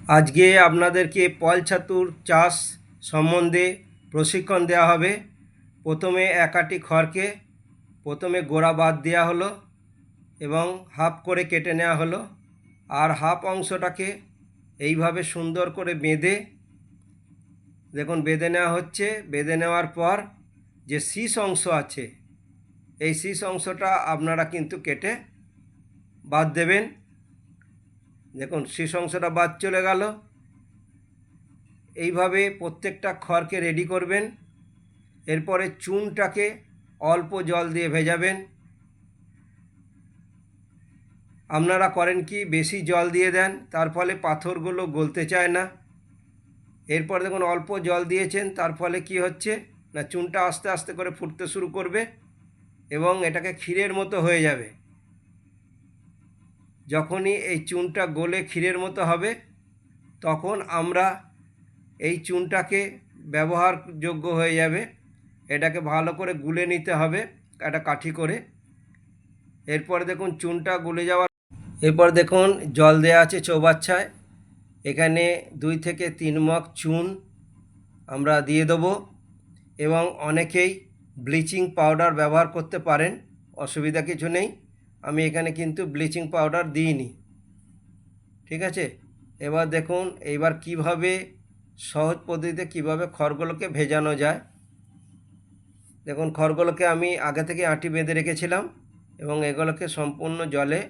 আজকে আপনাদেরকে পল ছাতুর চাষ সম্বন্ধে প্রশিক্ষণ দেওয়া হবে। প্রথমে এক আঁটি খড়কে প্রথমে গোড়া বাদ দেওয়া হলো এবং হাফ করে কেটে নেওয়া হলো, আর হাফ অংশটাকে এইভাবে সুন্দর করে বেঁধে দেখুন বেঁধে নেওয়া হচ্ছে। বেঁধে নেওয়ার পর যে শীষ অংশ আছে এই শীষ অংশটা আপনারা কিন্তু কেটে বাদ দেবেন। দেখুন শীষ অংশটা বাদ চলে গেল। এইভাবে প্রত্যেকটা খড়কে রেডি করবেন। এরপরে চুনটাকে অল্প জল দিয়ে ভেজাবেন। আপনারা করেন কি বেশি জল দিয়ে দেন, তার ফলে পাথরগুলো গলতে চায় না। এরপর দেখুন অল্প জল দিয়েছেন, তার ফলে কি হচ্ছে না চুনটা আস্তে আস্তে করে ফুটতে শুরু করবে এবং এটাকে ক্ষীরের মতো হয়ে যাবে। যখনই এই চুনটা গলে ক্ষীরের মতো হবে তখন আমরা এই চুনটাকে ব্যবহারযোগ্য হয়ে যাবে। এটাকে ভালো করে গুলে নিতে হবে একটা কাঠি করে। এরপর দেখুন চুনটা গুলে যাওয়ার এরপর দেখুন জল দেওয়া আছে চৌবাচ্চায়। এখানে 2 থেকে 3 মগ চুন আমরা দিয়ে দেবো এবং অনেকেই ব্লিচিং পাউডার ব্যবহার করতে পারেন, অসুবিধা কিছু নেই। আমি এখানে কিন্তু ব্লিচিং পাউডার দিইনি, ঠিক আছে। এবার দেখুন এইবার কিভাবে সহজ পদ্ধতিতে কিভাবে খড়গুলোকে ভেজানো যায়। দেখুন খড়গুলোকে আমি আগে থেকে আঁটি বেঁধে রেখেছিলাম এবং এগুলোকে সম্পূর্ণ জলে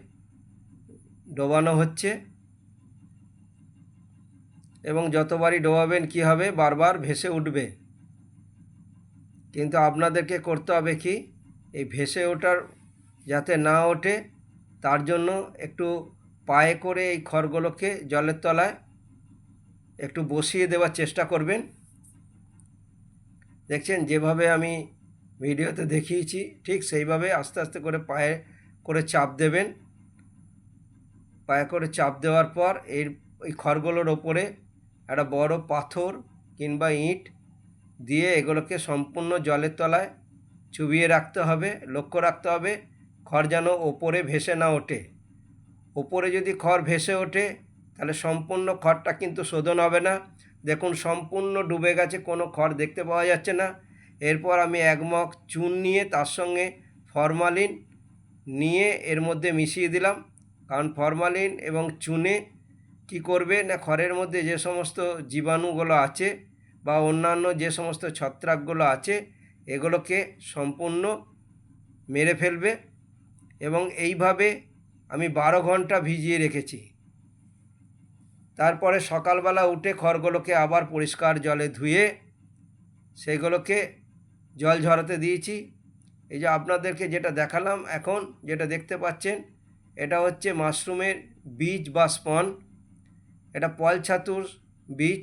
ডোবানো হচ্ছে এবং যতবারই ডোবাবেন কি হবে বারবার ভেসে উঠবে। কিন্তু আপনাদেরকে করতে হবে কি এই ভেসে ওঠার যাতে না ওঠে তার জন্য একটু পায়ে করে এই খড়গুলোকে জলের তলায় একটু বসিয়ে দেওয়ার চেষ্টা করবেন। দেখছেন যেভাবে আমি ভিডিওতে দেখিয়েছি ঠিক সেইভাবে আস্তে আস্তে করে পায়ে করে চাপ দেবেন। পায়ে করে চাপ দেওয়ার পর এই খড়গুলোর ওপরে একটা বড় পাথর কিংবা ইট দিয়ে এগুলোকে সম্পূর্ণ জলের তলায় চুবিয়ে রাখতে হবে। লক্ষ্য রাখতে হবে খড় যেন ওপরে ভেসে না ওঠে। ওপরে যদি খড় ভেসে ওঠে তাহলে সম্পূর্ণ খড়টা কিন্তু শোধন হবে না। দেখুন সম্পূর্ণ ডুবে গেছে, কোনো খড় দেখতে পাওয়া যাচ্ছে না। এরপর আমি 1 মগ চুন নিয়ে তার সঙ্গে ফরমালিন নিয়ে এর মধ্যে মিশিয়ে দিলাম। কারণ ফরমালিন এবং চুনে কি করবে না খড়ের মধ্যে যে সমস্ত জীবাণুগুলো আছে বা অন্যান্য যে সমস্ত ছত্রাকগুলো আছে এগুলোকে সম্পূর্ণ মেরে ফেলবে। এবং এইভাবে আমি 12 ঘন্টা ভিজিয়ে রেখেছি। তারপরে সকালবেলা উঠে খড়গুলোকে আবার পরিষ্কার জলে ধুয়ে সেগুলোকে জল ঝরাতে দিয়েছি। এই যে আপনাদেরকে যেটা দেখালাম এখন যেটা দেখতে পাচ্ছেন এটা হচ্ছে মাশরুমের বীজ বা স্পন। এটা পল ছাতুর বীজ।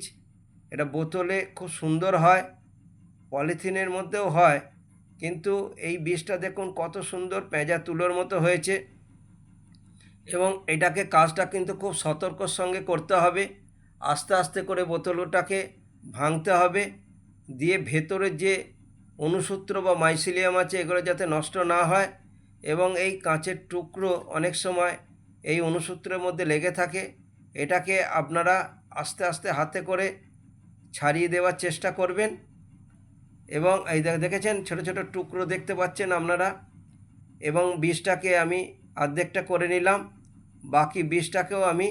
এটা বোতলে খুব সুন্দর হয়, পলিথিনের মধ্যেও হয়, কিন্তু এই বীজটা দেখুন কত সুন্দর পেঁজা তুলোর মতো হয়েছে। এবং এটাকে কাজটা কিন্তু খুব সতর্কর সঙ্গে করতে হবে। আস্তে আস্তে করে বোতলটাকে ভাঙতে হবে, দিয়ে ভেতরের যে অনুসূত্র বা মাইসিলিয়াম আছে এগুলো যাতে নষ্ট না হয়। এবং এই কাঁচের টুকরো অনেক সময় এই অনুসূত্রের মধ্যে লেগে থাকে, এটাকে আপনারা আস্তে আস্তে হাতে করে ছাড়িয়ে দেওয়ার চেষ্টা করবেন। এবং এই দেখেছেন ছোট ছোট টুকরো দেখতে পাচ্ছেন আপনারা। এবং বীজটাকে আমি অর্ধেকটা করে নিলাম, বাকি বীজটাকেও আমি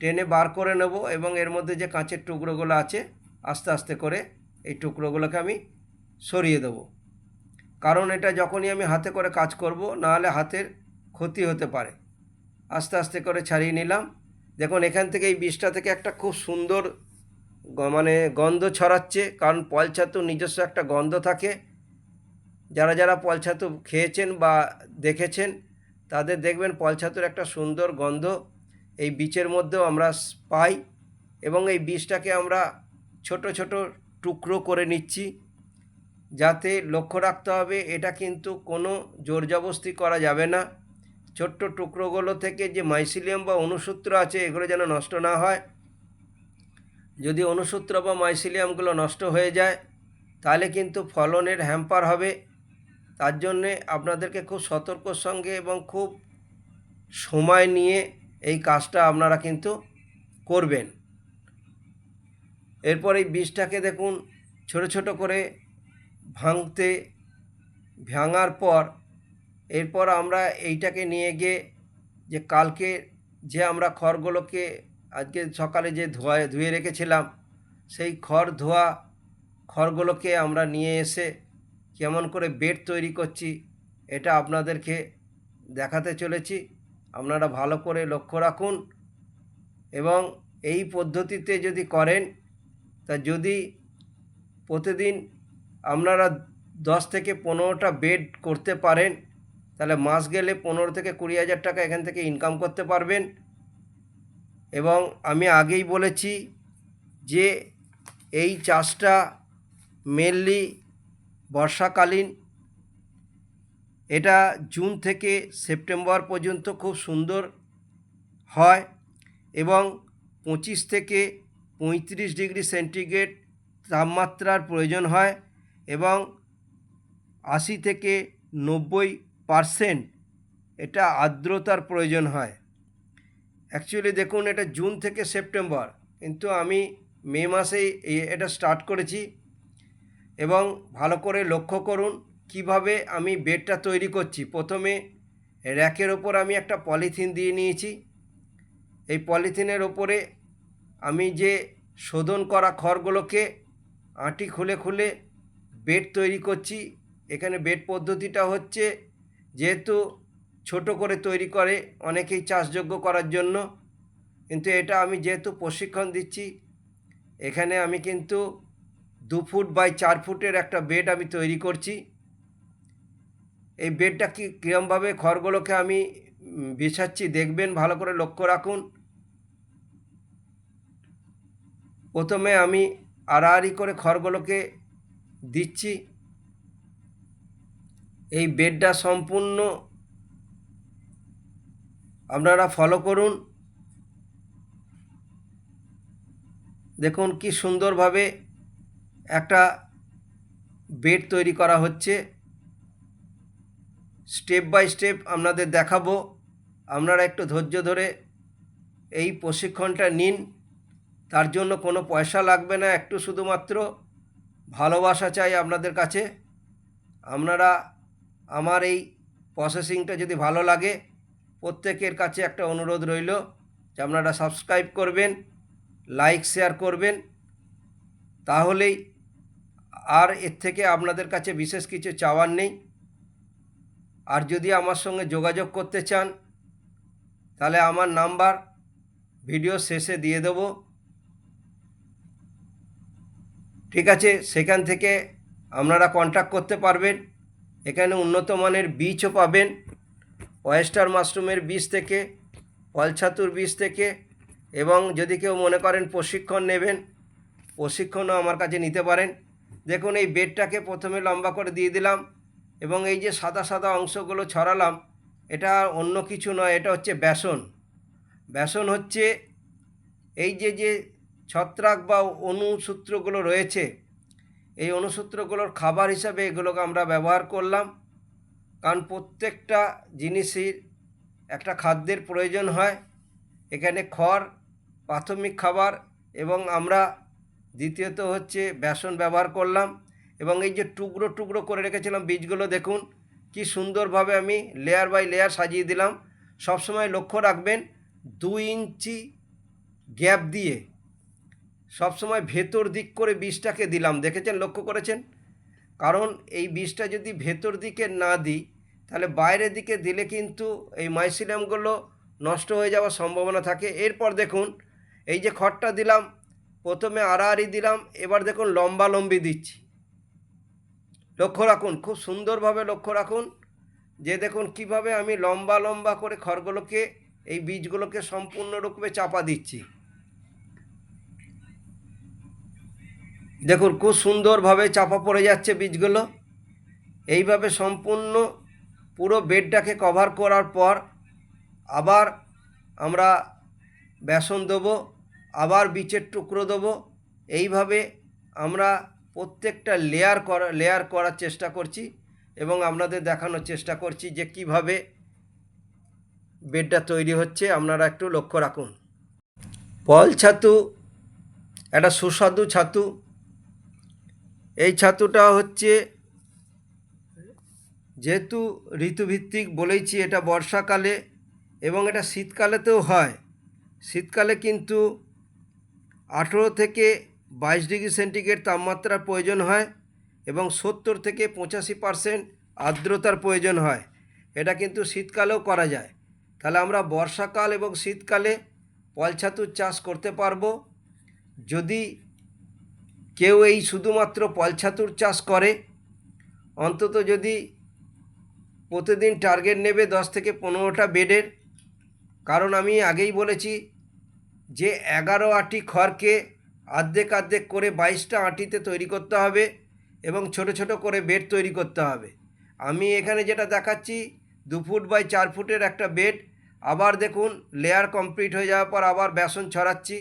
টেনে বার করে নেব এবং এর মধ্যে যে কাঁচের টুকরোগুলো আছে আস্তে আস্তে করে এই টুকরোগুলোকে আমি সরিয়ে দেব। কারণ এটা যখনই আমি হাতে করে কাজ করব নাহলে হাতের ক্ষতি হতে পারে। আস্তে আস্তে করে ছাড়িয়ে নিলাম। দেখুন এখান থেকে এই বীজটা থেকে একটা খুব সুন্দর মানে গন্ধ ছড়াচ্ছে, কারণ পল ছাতুর নিজস্ব একটা গন্ধ থাকে। যারা যারা পল ছাতু খেয়েছেন বা দেখেছেন তাদের দেখবেন পল ছাতুর একটা সুন্দর গন্ধ এই বীজের মধ্যেও আমরা পাই। এবং এই বীজটাকে আমরা ছোট ছোট টুকরো করে নিচ্ছি, যাতে লক্ষ্য রাখতে হবে এটা কিন্তু কোনো জোরজবস্তি করা যাবে না। ছোট্ট টুকরোগুলো থেকে যে মাইসিলিয়াম বা অনুসূত্র আছে এগুলো যেন নষ্ট না হয়। যদি অনুসূত্র বা মাইসিলিয়ামগুলো নষ্ট হয়ে যায় তাহলে কিন্তু ফলনের হ্যাম্পার হবে। তার জন্যে আপনাদেরকে খুব সতর্কর সঙ্গে এবং খুব সময় নিয়ে এই কাজটা আপনারা কিন্তু করবেন। এরপর এই বীজটাকে দেখুন ছোট ছোট করে ভাঙার পর এরপর আমরা এইটাকে নিয়ে গিয়ে যে কালকে যে আমরা খড়গুলোকে আজকে সকালে যে ধুয়ে রেখেছিলাম সেই খড়গুলোকে আমরা নিয়ে এসে কেমন করে বেড তৈরি করছি এটা আপনাদেরকে দেখাতে চলেছি। আপনারা ভালো করে লক্ষ্য রাখুন এবং এই পদ্ধতিতে যদি করেন তা যদি প্রতিদিন আপনারা 10 থেকে 15টা বেড করতে পারেন তাহলে মাস গেলে 15 থেকে 20,000 টাকা এখান থেকে ইনকাম করতে পারবেন। এবং আমি আগেই বলেছি যে এই চাষটা মেনলি বর্ষাকালীন, এটা জুন থেকে সেপ্টেম্বর পর্যন্ত খুব সুন্দর হয় এবং 25 থেকে 35 ডিগ্রি সেন্টিগ্রেড তাপমাত্রার প্রয়োজন হয় এবং 80 থেকে 90% এটা আর্দ্রতার প্রয়োজন হয়। অ্যাকচুয়ালি দেখুন এটা জুন থেকে সেপ্টেম্বর, কিন্তু আমি মে মাসেই এটা স্টার্ট করেছি। এবং ভালো করে লক্ষ্য করুন কিভাবে আমি বেডটা তৈরি করছি। প্রথমে র্যাকের ওপর আমি একটা পলিথিন দিয়ে নিয়েছি। এই পলিথিনের ওপরে আমি যে শোধন করা খড়গুলোকে আঁটি খুলে খুলে বেড তৈরি করছি। এখানে বেড পদ্ধতিটা হচ্ছে, যেহেতু ছোট করে তৈরি করে অনেকেই চাষযোগ্য করার জন্য, কিন্তু এটা আমি যেহেতু প্রশিক্ষণ দিচ্ছি, এখানে আমি কিন্তু 2 ফুট বাই 4 ফুটের একটা বেড আমি তৈরি করছি। এই বেডটা কীরমভাবে খড়গুলোকে আমি বিছাচ্ছি দেখবেন, ভালো করে লক্ষ্য রাখুন। প্রথমে আমি আড়াআড়ি করে খড়গুলোকে দিচ্ছি। এই বেডটা সম্পূর্ণ আপনারা ফলো করুন। দেখুন কি সুন্দরভাবে একটা বেড তৈরি করা হচ্ছে। স্টেপ বাই স্টেপ আপনাদের দেখাবো, আপনারা একটু ধৈর্য ধরে এই প্রশিক্ষণটা নিন। তার জন্য কোনো পয়সা লাগবে না, একটু শুধুমাত্র ভালোবাসা চাই আপনাদের কাছে। আপনারা আমার এই প্রসেসিংটা যদি ভালো লাগে, প্রত্যেকের কাছে একটা অনুরোধ রইল যে আপনারা সাবস্ক্রাইব করবেন, লাইক শেয়ার করবেন, তাহলেই আর এর থেকে আপনাদের কাছে বিশেষ কিছু চাওয়ার নেই। আর যদি আমার সঙ্গে যোগাযোগ করতে চান তাহলে আমার নাম্বার ভিডিও শেষে দিয়ে দেব, ঠিক আছে? সেখান থেকে আপনারা কন্ট্যাক্ট করতে পারবেন। এখানে উন্নত মানের বীজও পাবেন, ওয়েস্টার মাশরুমের বীজ থেকে, ফলছাতুর বীজ থেকে। এবং যদি কেউ মনে করেন প্রশিক্ষণ নেবেন, প্রশিক্ষণও আমার কাছে নিতে পারেন। দেখুন এই বেডটাকে প্রথমে লম্বা করে দিয়ে দিলাম এবং এই যে সাদা সাদা অংশগুলো ছড়ালাম, এটা অন্য কিছু নয়, এটা হচ্ছে বেসন। বেসন হচ্ছে এই যে ছত্রাক বা অনুসূত্রগুলো রয়েছে, এই অনুসূত্রগুলোর খাবার হিসাবে এগুলোকে আমরা ব্যবহার করলাম। কারণ প্রত্যেকটা জিনিসের একটা খাদ্যের প্রয়োজন হয়। এখানে খড় প্রাথমিক খাবার এবং আমরা দ্বিতীয়ত হচ্ছে বেসন ব্যবহার করলাম। এবং এই যে টুকরো টুকরো করে রেখেছিলাম বীজগুলো, দেখুন কি সুন্দরভাবে আমি লেয়ার বাই লেয়ার সাজিয়ে দিলাম। সবসময় লক্ষ্য রাখবেন 2 ইঞ্চি গ্যাপ দিয়ে সবসময় ভেতর দিক করে বীজটাকে দিলাম। দেখেছেন, লক্ষ্য করেছেন? কারণ এই বীজটা যদি ভেতর দিকে না দিই তাহলে বাইরের দিকে দিলে কিন্তু এই মাইসিলিয়ামগুলো নষ্ট হয়ে যাওয়ার সম্ভাবনা থাকে। এরপর দেখুন এই যে খড়টা দিলাম, প্রথমে আড়াআড়ি দিলাম, এবার দেখুন লম্বা লম্বি দিচ্ছি। লক্ষ্য রাখুন, খুব সুন্দরভাবে লক্ষ্য রাখুন যে দেখুন কিভাবে আমি লম্বা লম্বা করে খড়গুলোকে, এই বীজগুলোকে সম্পূর্ণরূপে চাপা দিচ্ছি। দেখুন খুব সুন্দরভাবে চাপা পড়ে যাচ্ছে বীজগুলো। এইভাবে সম্পূর্ণ পুরো বেডটাকে কভার করার পর আবার আমরা বেসন দেবো, আবার বীজের টুকরো দেবো। এইভাবে আমরা প্রত্যেকটা লেয়ার করার চেষ্টা করছি এবং আপনাদের দেখানোর চেষ্টা করছি যে কিভাবে বেডটা তৈরি হচ্ছে। আপনারা একটু লক্ষ্য রাখুন। ফল ছাতু একটা সুস্বাদু ছাতু। এই ছাতুটা হচ্ছে, যেহেতু ঋতুভিত্তিক বলেইছি, এটা বর্ষাকালে এবং এটা শীতকালেতেও হয়। শীতকালে কিন্তু 18 থেকে 22 ডিগ্রি সেন্টিগ্রেড তাপমাত্রার প্রয়োজন হয় এবং 70 থেকে 85% আর্দ্রতার প্রয়োজন হয়। এটা কিন্তু শীতকালেও করা যায়। তাহলে আমরা বর্ষাকাল এবং শীতকালে ফল ছাতুর চাষ করতে পারবো। যদি কেউ এই শুধুমাত্র ফল ছাতুর চাষ করে, অন্তত যদি প্রতিদিন টার্গেট নেবে 10 থেকে 15টা বেডের। কারণ আমি আগেই বলেছি যে 11 আঁটি খড়কে অর্ধেক অর্ধেক করে 22টা আঁটিতে তৈরি করতে হবে এবং ছোট ছোট করে বেড তৈরি করতে হবে। আমি এখানে যেটা দেখাচ্ছি 2 ফুট বাই 4 ফুটের একটা বেড। আবার দেখুন লেয়ার কমপ্লিট হয়ে যাওয়ার পর আবার বেসন ছড়াচ্ছি।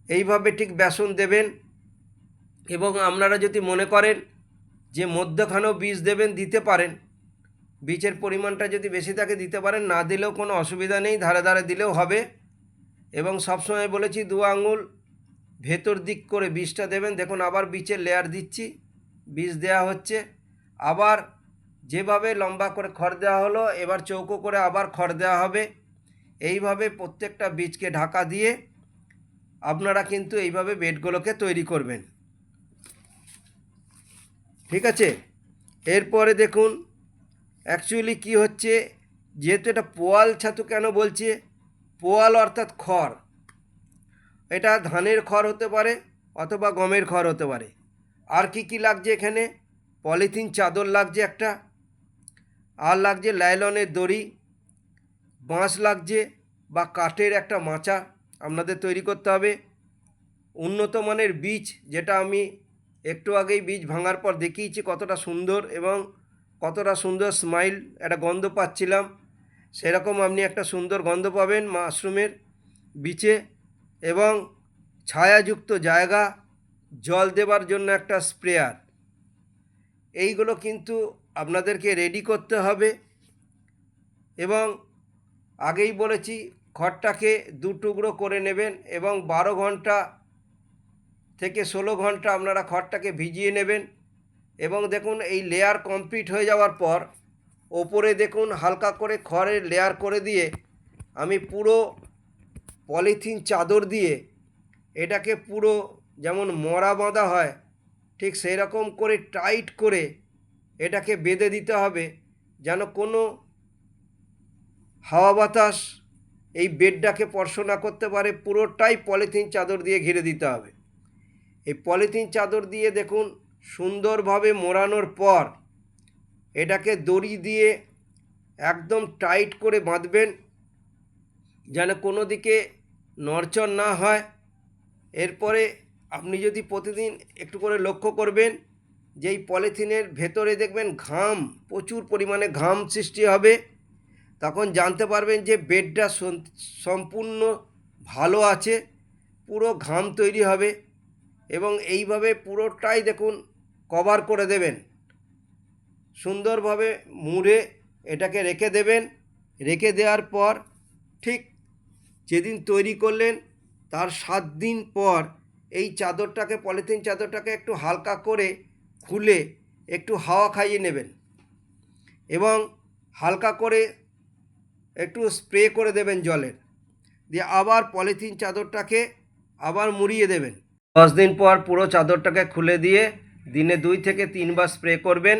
এইভাবে ঠিক বেসন দেবেন এবং আপনারা যদি মনে করেন যে মধ্যখানেও বীজ দেবেন, দিতে পারেন। বীজের পরিমাণটা যদি বেশি থাকে দিতে পারেন, না দিলেও কোনো অসুবিধা নেই, ধারে ধারে দিলেও হবে। এবং সবসময় বলেছি 2 আঙুল ভেতর দিক করে বীজটা দেবেন। দেখুন আবার বীজের লেয়ার দিচ্ছি, বীজ দেওয়া হচ্ছে। আবার যেভাবে লম্বা করে খড় দেওয়া হলো, এবার চৌকো করে আবার খড় দেওয়া হবে। এইভাবে প্রত্যেকটা বীজকে ঢাকা দিয়ে আপনারা কিন্তু এইভাবে বেডগুলোকে তৈরি করবেন। ঠিক আছে? এরপরে দেখুন অ্যাকচুয়ালি কি হচ্ছে, যেহেতু এটা পোয়াল ছাতু কেন বলছে, পোয়াল অর্থাৎ খড়। এটা ধানের খড় হতে পারে অথবা গমের খড় হতে পারে। আর কি কি লাগছে এখানে, পলিথিন চাদর লাগছে একটা, আর লাগছে লাইলনের দড়ি, বাঁশ লাগছে বা কাঠের একটা মাচা আপনাদের তৈরি করতে হবে। উন্নত মানের বীজ, যেটা আমি একটু আগেই বীজ ভাঙার পর দেখিয়েছি কতটা সুন্দর এবং কতটা সুন্দর স্মাইল, একটা গন্ধ পাচ্ছিলাম। সেরকম আপনি একটা সুন্দর গন্ধ পাবেন মাশরুমের বীজে। এবং ছায়াযুক্ত জায়গা, জল দেবার জন্য একটা স্প্রেয়ার। এইগুলো কিন্তু আপনাদেরকে রেডি করতে হবে। এবং আগেই বলেছি খড়টাকে 2 টুকরো করে নেবেন এবং 12 ঘন্টা থেকে 16 ঘন্টা আপনারা খড়টাকে ভিজিয়ে নেবেন। এবং দেখুন এই লেয়ার কমপ্লিট হয়ে যাওয়ার পর ওপরে দেখুন হালকা করে খড়ের লেয়ার করে দিয়ে আমি পুরো পলিথিন চাদর দিয়ে এটাকে পুরো যেমন মরা বাঁধা হয় ঠিক সেই রকম করে টাইট করে এটাকে বেঁধে দিতে হবে, যেন কোনো হাওয়া বাতাস এই বেডটাকে স্পর্শ না করতে পারে। পুরোটাই পলিথিন চাদর দিয়ে ঘিরে দিতে হবে। এই পলিথিন চাদর দিয়ে দেখুন সুন্দরভাবে মোড়ানোর পর এটাকে দড়ি দিয়ে একদম টাইট করে বাঁধবেন, যেন কোনো দিকে নড়চড় না হয়। এরপরে আপনি যদি প্রতিদিন একটু করে লক্ষ্য করবেন যে এই পলিথিনের ভেতরে দেখবেন ঘাম, প্রচুর পরিমাণে ঘাম সৃষ্টি হবে, তখন জানতে পারবেন যে বেডটা সম্পূর্ণ ভালো আছে, পুরো ঘাম তৈরি হবে। এবং এইভাবে পুরোটাই দেখুন কভার করে দেবেন, সুন্দরভাবে মুড়ে এটাকে রেখে দেবেন। রেখে দেওয়ার পর ঠিক যেদিন তৈরি করলেন তার 7 দিন পর এই চাদরটাকে, পলিথিন চাদরটাকে একটু হালকা করে খুলে একটু হাওয়া খাইয়ে নেবেন এবং হালকা করে একটু স্প্রে করে দেবেন জলের, দিয়ে আবার পলিথিন চাদরটাকে আবার মুড়িয়ে দেবেন। 10 দিন পর পুরো চাদরটাকে খুলে দিয়ে দিনে 2 থেকে 3 বার স্প্রে করবেন